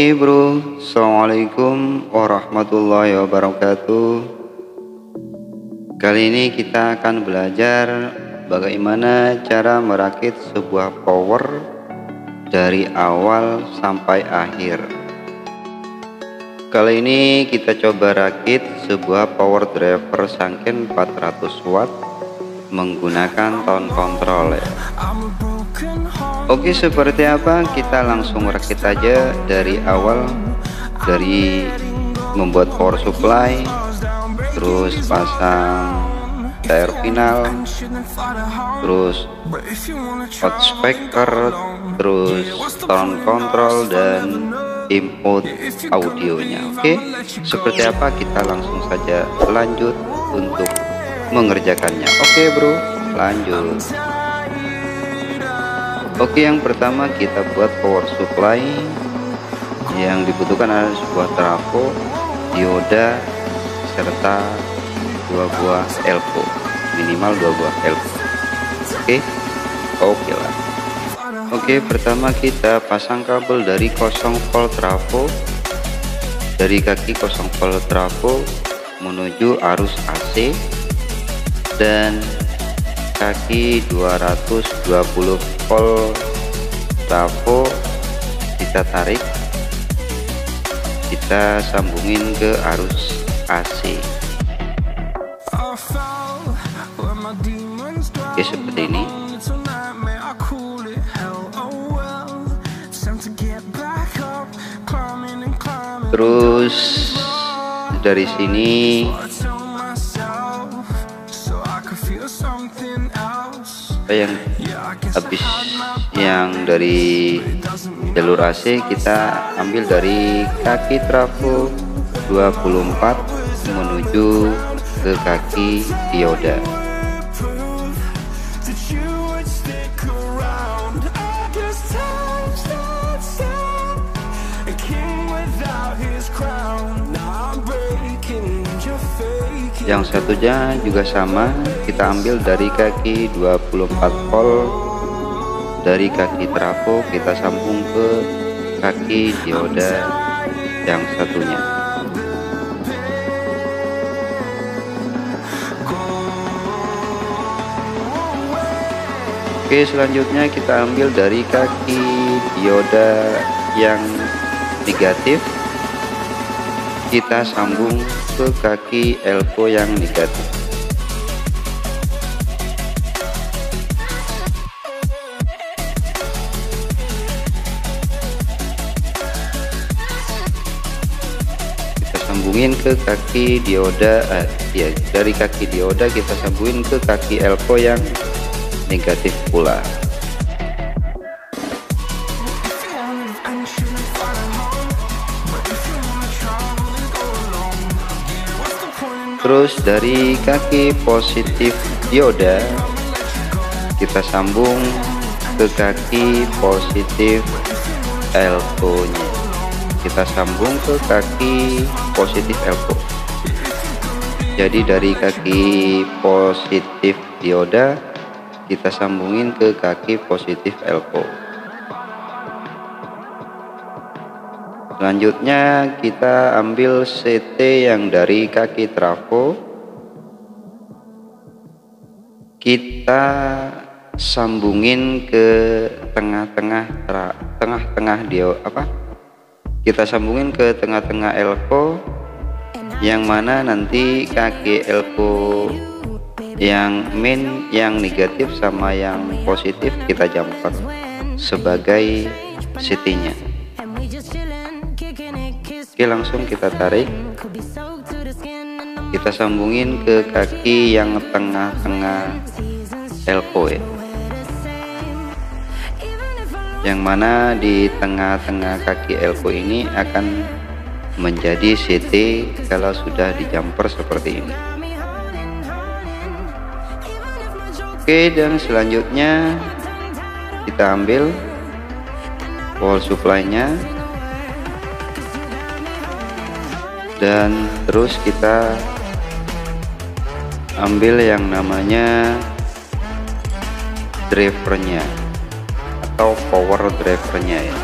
Oke bro, assalamualaikum warahmatullahi wabarakatuh. Kali ini kita akan belajar bagaimana cara merakit sebuah power dari awal sampai akhir. Kali ini kita coba rakit sebuah power driver Sanken 400 watt menggunakan tone control ya. Oke, seperti apa? Kita langsung rakit aja dari awal, dari membuat power supply, terus pasang tier final, terus out speaker, terus tone control dan input audionya. Oke, seperti apa? Kita langsung saja lanjut untuk mengerjakannya. Oke bro, lanjut. Oke, yang pertama kita buat power supply. Yang dibutuhkan adalah sebuah trafo, dioda, serta 2 buah elko, minimal 2 buah elko. Oke lah. Oke, pertama kita pasang kabel dari 0 volt trafo, dari kaki 0 volt trafo menuju arus AC, dan kaki 220 volt trafo kita tarik, kita sambungin ke arus AC. Oke, seperti ini. Terus dari sini yang habis yang dari jalur AC kita ambil dari kaki trafo 24 menuju ke kaki dioda. Yang satunya juga sama, kita ambil dari kaki 24 volt, dari kaki trafo kita sambung ke kaki dioda yang satunya. Oke, selanjutnya kita ambil dari kaki dioda yang negatif, kita sambung ke kaki elko yang negatif. Kita sambungin ke kaki dioda, dari kaki dioda kita sambungin ke kaki elko yang negatif pula. Terus dari kaki positif dioda kita sambung ke kaki positif elko nya, kita sambung ke kaki positif elko. Jadi dari kaki positif dioda kita sambungin ke kaki positif elko. Selanjutnya kita ambil CT yang dari kaki trafo, kita sambungin ke tengah-tengah kita sambungin ke tengah-tengah elko, yang mana nanti kaki elko yang main yang negatif sama yang positif kita jumper sebagai CT nya. Oke, langsung kita tarik, kita sambungin ke kaki yang tengah-tengah elko ya, yang mana di tengah-tengah kaki elko ini akan menjadi CT kalau sudah di jumper seperti ini. Oke, dan selanjutnya kita ambil power supply nya, dan terus kita ambil yang namanya drivernya atau power drivernya ya.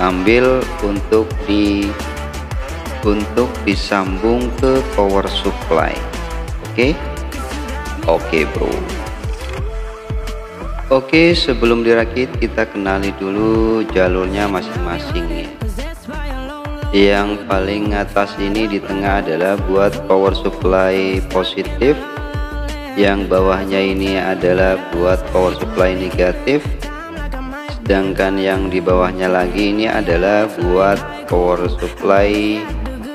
ambil untuk disambung ke power supply. Oke bro. Oke, sebelum dirakit kita kenali dulu jalurnya masing-masing ya. Yang paling atas ini di tengah adalah buat power supply positif, yang bawahnya ini adalah buat power supply negatif, sedangkan yang di bawahnya lagi ini adalah buat power supply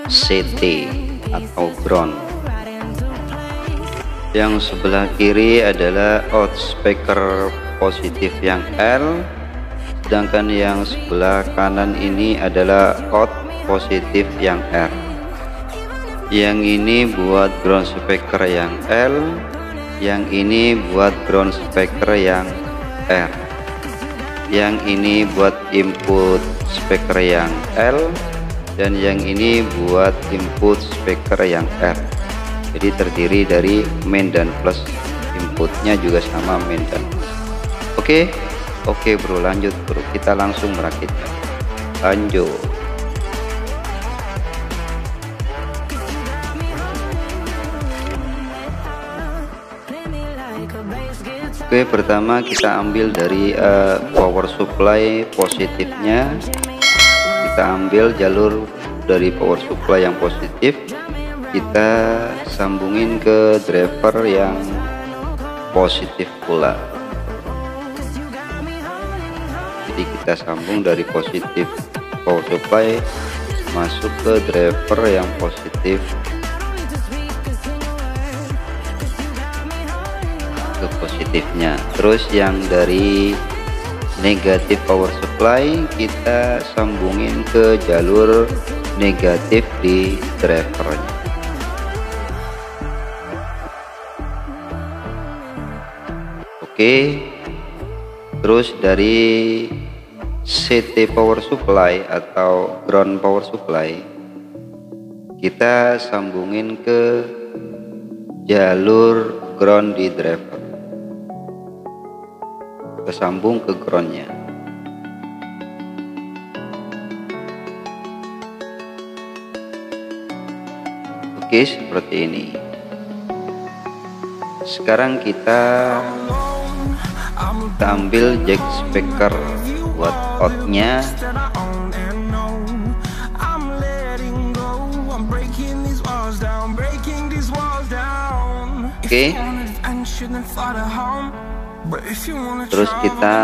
CT atau ground. Yang sebelah kiri adalah out speaker positif yang L, sedangkan yang sebelah kanan ini adalah out positif yang R. Yang ini buat ground speaker yang L, yang ini buat ground speaker yang R. Yang ini buat input speaker yang L, dan yang ini buat input speaker yang R. Jadi terdiri dari main dan plus, inputnya juga sama main dan plus. Oke bro, lanjut bro, kita langsung merakitnya. Lanjut. Oke, pertama kita ambil dari power supply positifnya. Kita ambil jalur dari power supply yang positif, kita sambungin ke driver yang positif pula. Jadi kita sambung dari positif power supply masuk ke driver yang positif ke positifnya. Terus yang dari negatif power supply kita sambungin ke jalur negatif di drivernya. Terus dari CT power supply atau ground power supply kita sambungin ke jalur ground di driver. Kita sambung ke groundnya. Seperti ini. Sekarang kita ambil jack speaker buat outnya. Terus kita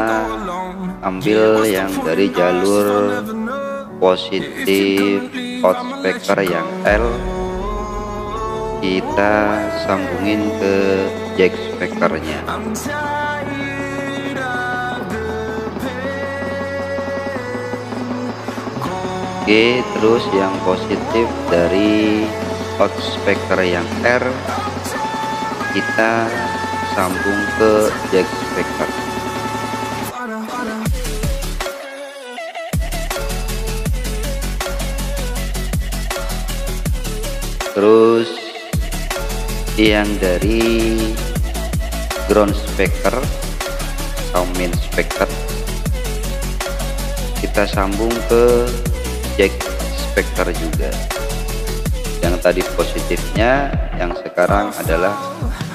ambil yang dari jalur positif out speaker yang L, kita sambungin ke jack speakernya. Terus yang positif dari out speaker yang R kita sambung ke jack speaker. Terus yang dari ground speaker atau main speaker kita sambung ke jack speaker juga. Yang tadi positifnya, yang sekarang adalah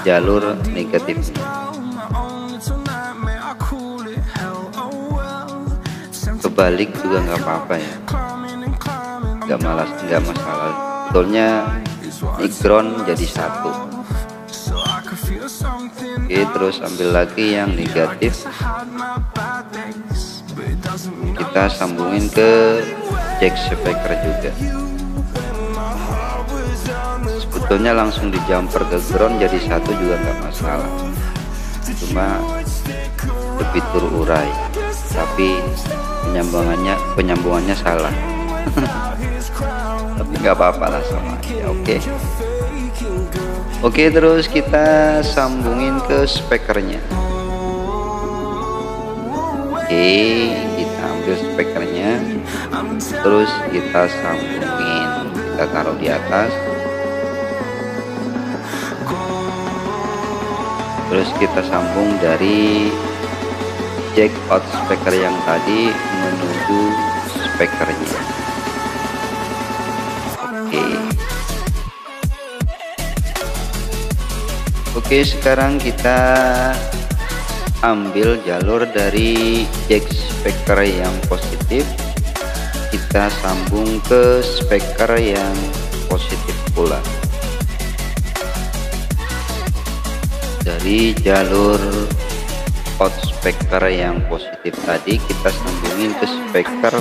jalur negatifnya. Kebalik juga nggak apa-apa ya, nggak masalah. Sebetulnya ini ground jadi satu. Terus ambil lagi yang negatif, kita sambungin ke jack speaker juga. Sebetulnya langsung di jumper ke ground jadi satu juga nggak masalah, cuma lebih terurai, tapi penyambungannya salah. Tapi nggak apa-apa lah, sama aja. Oke, terus kita sambungin ke speakernya. Kita ambil speakernya, terus kita sambungin, kita taruh di atas. Terus kita sambung dari jack out speaker yang tadi menuju spekernya. Oke, sekarang kita ambil jalur dari jack speaker yang positif, kita sambung ke speaker yang positif pula. Dari jalur out speaker yang positif tadi kita sambungin ke speaker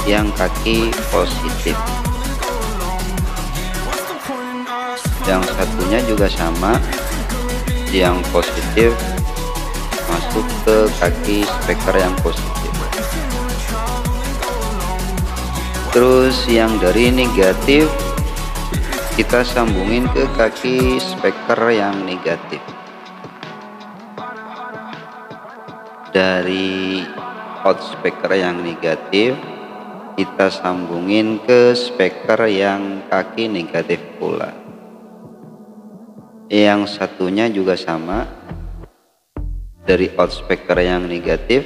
yang kaki positif. Yang satunya juga sama, yang positif masuk ke kaki speaker yang positif. Terus yang dari negatif kita sambungin ke kaki speaker yang negatif. Dari out speaker yang negatif kita sambungin ke speaker yang kaki negatif pula. Yang satunya juga sama, dari out speaker yang negatif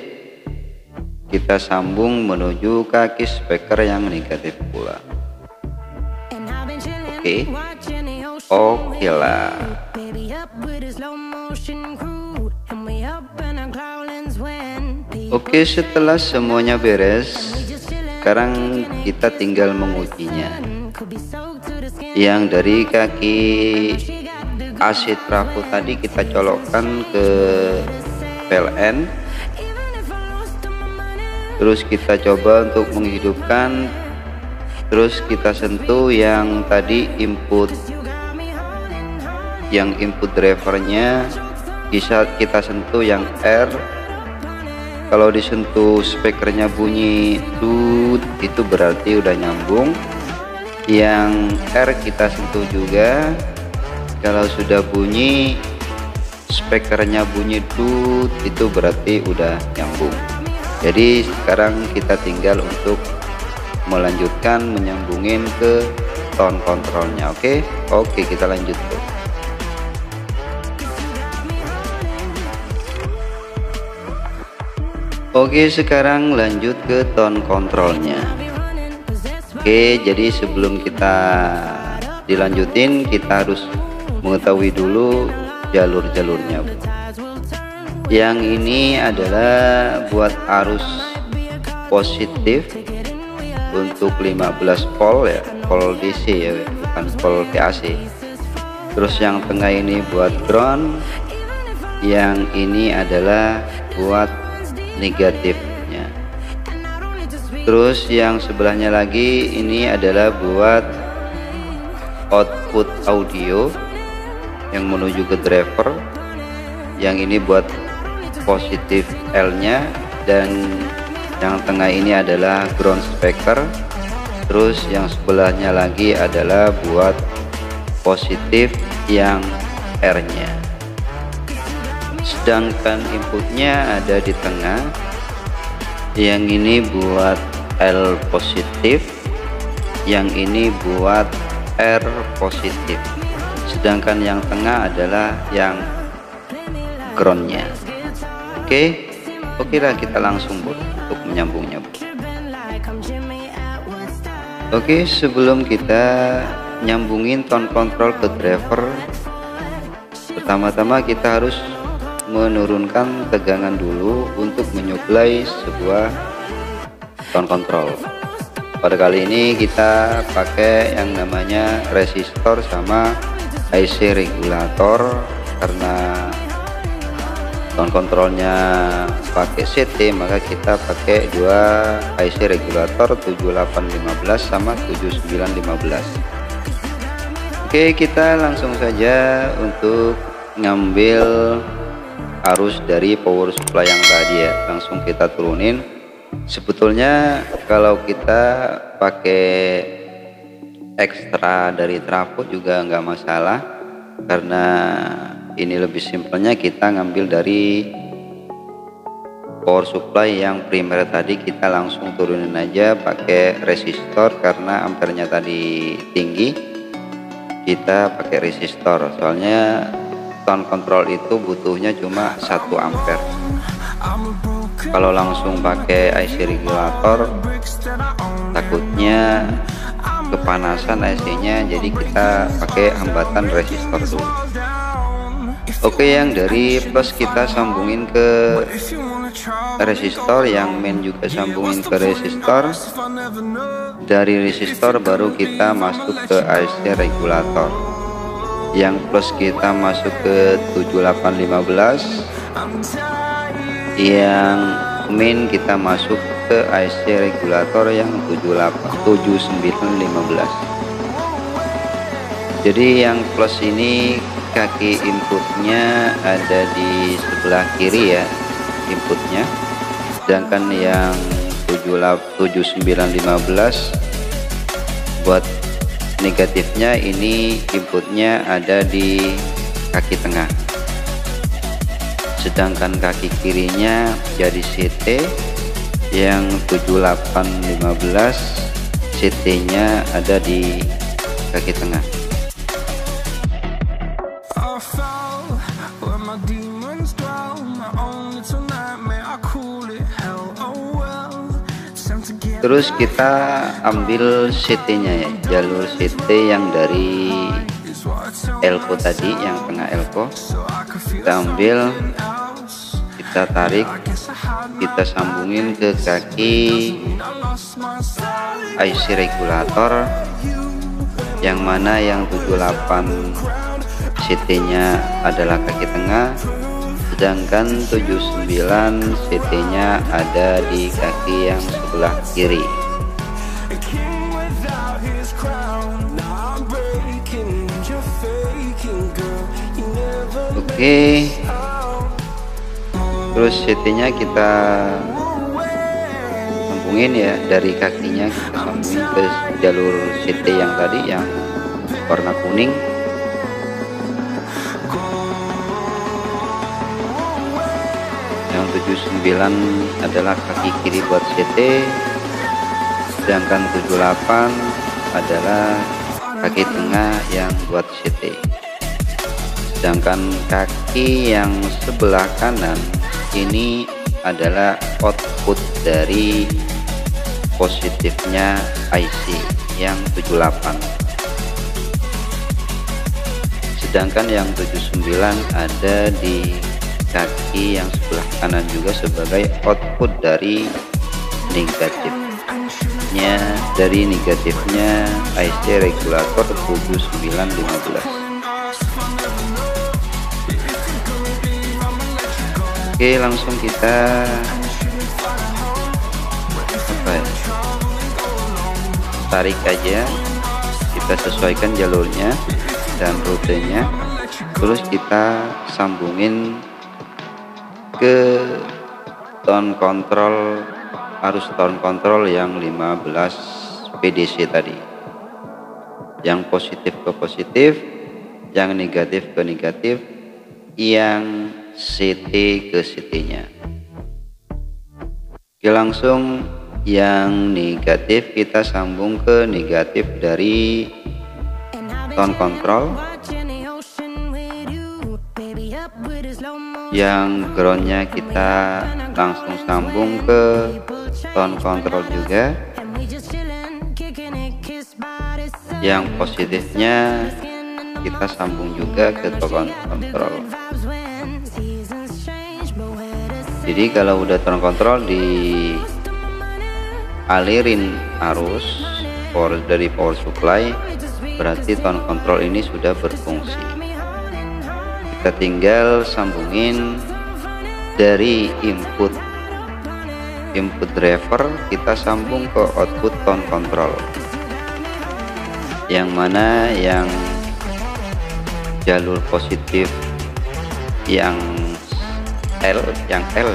kita sambung menuju kaki speaker yang negatif pula. Oke lah. Oke, setelah semuanya beres, sekarang kita tinggal mengujinya. Yang dari kaki AC trafo tadi kita colokkan ke PLN, terus kita coba untuk menghidupkan, terus kita sentuh yang tadi input, yang input drivernya bisa kita sentuh yang R. Kalau disentuh speakernya bunyi tut, itu berarti udah nyambung. Yang R kita sentuh juga, kalau sudah bunyi speakernya bunyi tut, itu berarti udah nyambung. Jadi sekarang kita tinggal untuk melanjutkan menyambungin ke tone kontrolnya. Oke, kita lanjut tuh. Oke, sekarang lanjut ke tone kontrolnya. Oke, jadi sebelum kita dilanjutin kita harus mengetahui dulu jalur-jalurnya. Yang ini adalah buat arus positif untuk 15 volt ya, volt DC ya, bukan volt AC. Terus yang tengah ini buat ground, yang ini adalah buat negatifnya. Terus yang sebelahnya lagi ini adalah buat output audio yang menuju ke driver. Yang ini buat positif L nya, dan yang tengah ini adalah ground speaker. Terus yang sebelahnya lagi adalah buat positif yang R nya. Sedangkan inputnya ada di tengah, yang ini buat L positif, yang ini buat R positif. Sedangkan yang tengah adalah yang groundnya. Oke lah, kita langsung untuk menyambungnya. Oke, sebelum kita nyambungin tone control ke driver, pertama-tama kita harus menurunkan tegangan dulu untuk menyuplai sebuah tone control. Pada kali ini kita pakai yang namanya resistor sama IC regulator, karena tone controlnya pakai CT, maka kita pakai dua IC regulator 7815 sama 7915. Oke, kita langsung saja untuk ngambil arus dari power supply yang tadi ya, langsung kita turunin. Sebetulnya kalau kita pakai ekstra dari trafo juga nggak masalah, karena ini lebih simpelnya kita ngambil dari power supply yang primer tadi, kita langsung turunin aja pakai resistor, karena ampernya tadi tinggi, kita pakai resistor. Soalnya tone control itu butuhnya cuma 1 ampere. Kalau langsung pakai IC regulator takutnya kepanasan AC-nya, jadi kita pakai hambatan resistor dulu. Oke, yang dari plus kita sambungin ke resistor, yang main juga sambungin ke resistor. Dari resistor baru kita masuk ke AC regulator. Yang plus kita masuk ke 7815, yang main kita masuk ke AC regulator yang 7915. Jadi yang plus ini kaki inputnya ada di sebelah kiri ya, inputnya, sedangkan yang 7915 buat negatifnya ini inputnya ada di kaki tengah, sedangkan kaki kirinya jadi CT yang 7815, CT nya ada di kaki tengah. Terus kita ambil CT-nya ya, jalur CT yang dari elko tadi, yang tengah elko kita ambil, kita tarik, kita sambungin ke kaki IC regulator, yang mana yang 78 CT-nya adalah kaki tengah, sedangkan 79 CT-nya ada di kaki yang sebelah kiri. Oke, terus CT-nya kita sambungin ya, dari kakinya kita sambungin ke jalur CT yang tadi yang warna kuning. Yang 79 adalah kaki kiri buat CT, sedangkan 78 adalah kaki tengah yang buat CT. Sedangkan kaki yang sebelah kanan ini adalah output dari positifnya IC yang 78, sedangkan yang 79 ada di kaki yang sebelah kanan juga sebagai output dari negatifnya, IC regulator 7915. Oke, langsung kita tarik aja, kita sesuaikan jalurnya dan rutenya, terus kita sambungin ke tone control, arus tone control yang 15 PDC tadi, yang positif ke positif, yang negatif ke negatif, yang CT ke CT nya. Oke, langsung yang negatif kita sambung ke negatif dari tone control, yang groundnya kita langsung sambung ke tone control juga, yang positifnya kita sambung juga ke tone control. Jadi kalau udah tone control dialirin arus dari power supply, berarti tone control ini sudah berfungsi. Kita tinggal sambungin dari input driver, kita sambung ke output tone control, yang mana yang jalur positif yang L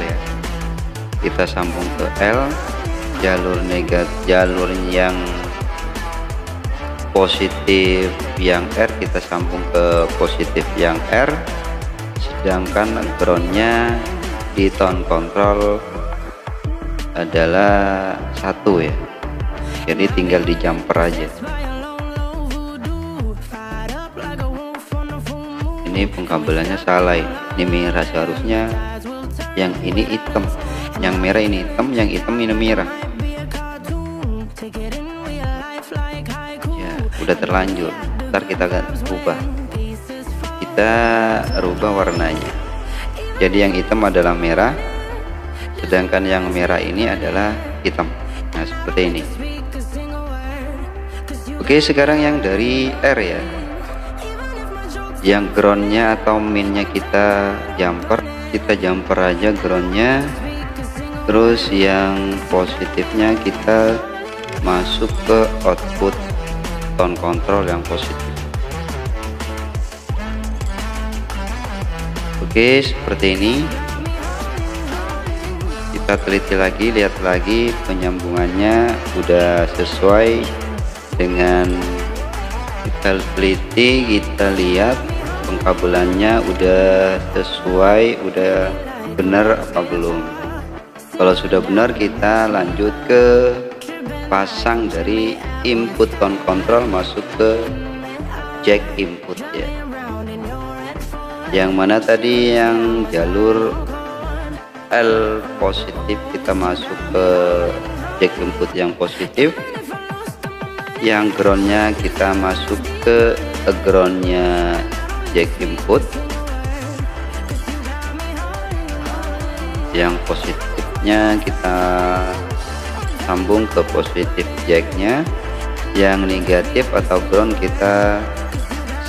ya, kita sambung ke L, jalur negatif, jalur yang positif yang R kita sambung ke positif yang R, sedangkan groundnya di tone control adalah 1 ya, jadi tinggal di jumper aja. Ini pengkabelannya salah, ini merah, seharusnya yang ini hitam, yang merah ini hitam, yang hitam ini merah. udah terlanjur. Ntar kita rubah warnanya. Jadi yang hitam adalah merah, sedangkan yang merah ini adalah hitam. Nah seperti ini. Oke, sekarang yang dari R ya, yang groundnya atau minnya kita jumper aja groundnya. Terus yang positifnya kita masuk ke output tone control yang positif. Oke, seperti ini. Kita teliti lagi, lihat lagi penyambungannya udah sesuai dengan kita teliti, kita lihat pengkabelannya udah sesuai, udah benar apa belum. Kalau sudah benar, kita lanjut ke pasang dari input tone control masuk ke jack input ya. Yang mana tadi yang jalur L positif kita masuk ke jack input yang positif, yang groundnya kita masuk ke groundnya jack input, yang positifnya kita sambung ke positif jacknya, yang negatif atau ground kita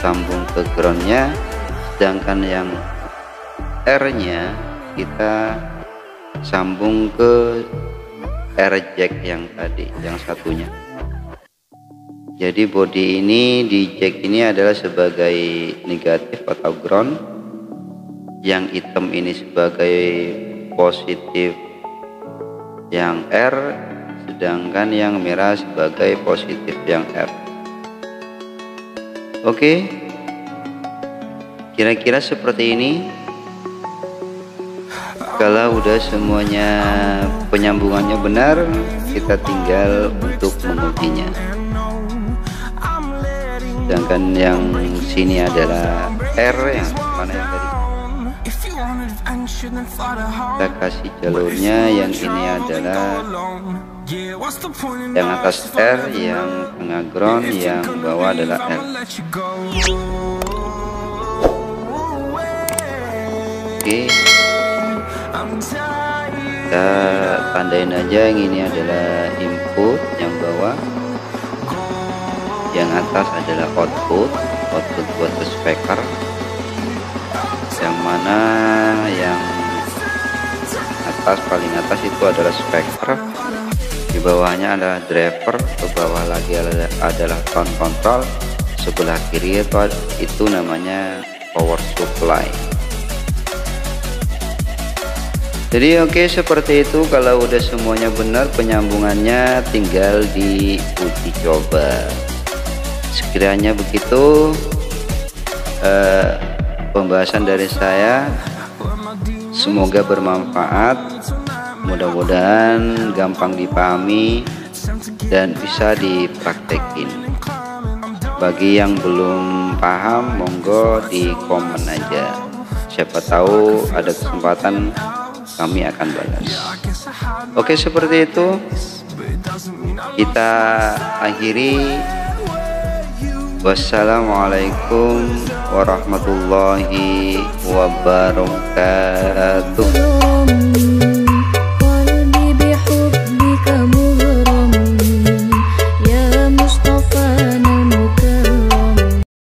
sambung ke groundnya, sedangkan yang R nya kita sambung ke R jack yang tadi, yang satunya. Jadi body ini di jack ini adalah sebagai negatif atau ground, yang hitam ini sebagai positif yang R, sedangkan yang merah sebagai positif yang F. Oke, kira-kira seperti ini. Kalau udah semuanya penyambungannya benar, kita tinggal untuk mengujinya. Sedangkan yang sini adalah R, yang mana yang tadi kita kasih jalurnya, yang ini adalah yang atas R, yang tengah ground, yang bawah adalah R. Oke, kita tandain aja, yang ini adalah input, yang bawah, yang atas adalah output buat ke speaker, yang mana yang atas, paling atas itu adalah speaker, di bawahnya adalah driver, ke bawah lagi adalah tone control, sebelah kiri itu namanya power supply. Jadi oke, seperti itu. Kalau udah semuanya benar penyambungannya, tinggal diuji coba. Sekiranya begitu pembahasan dari saya, semoga bermanfaat, mudah-mudahan gampang dipahami dan bisa dipraktekin. Bagi yang belum paham, monggo di komen aja, siapa tahu ada kesempatan kami akan balas. Oke, seperti itu kita akhiri. Wassalamualaikum warahmatullahi wabarakatuh.